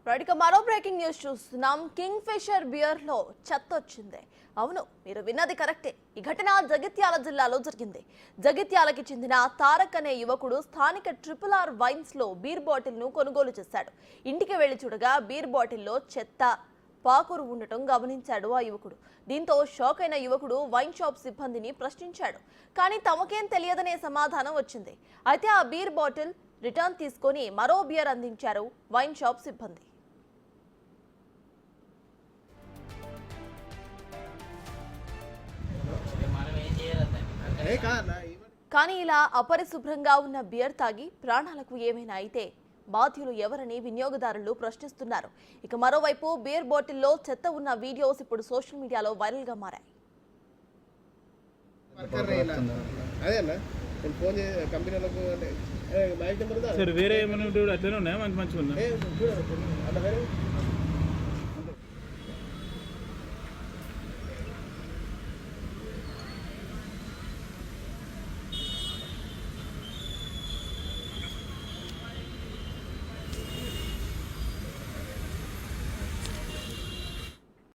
Right ఇక మరో breaking news చూస్తున్నాం. కింగ్ ఫిషర్ బియర్ లో చెత్త వచ్చింది. అవును, మీరు విన్నది కరెక్టే. ఈ ఘటన జగిత్యాల జిల్లాలో జరిగింది. జగిత్యాలకి చెందిన తారక్ అనే యువకుడు స్థానిక RRR వైన్స్ లో బీర్ బాటిల్ ను కొనుగోలు చేశాడు. ఇంటికి వెళ్లి చూడగా బీర్ బాటిల్లో చెత్త పాకురు ఉండటం గమనించాడు ఆ యువకుడు. దీంతో షాక్ అయిన యువకుడు వైన్ షాప్ సిబ్బందిని ప్రశ్నించాడు. కానీ తమకేం తెలియదనే సమాధానం వచ్చింది. అయితే ఆ బీర్ బాటిల్ రిటర్న్ తీసుకొని మరో బియర్ అందించారు వైన్ షాప్ సిబ్బంది. కానీ ఇలా అపరిశుభ్రంగా ఉన్న బియర్ తాగి ప్రాణాలకు ఏమైనా అయితే బాధ్యులు ఎవరని వినియోగదారులు ప్రశ్నిస్తున్నారు. ఇక మరోవైపు బియర్ బాటిల్లో చెత్త ఉన్న వీడియోస్ ఇప్పుడు సోషల్ మీడియాలో వైరల్ గా మారాయి. వేరే ఏమైనా అట్లనే ఉన్నాయా? మంచిగా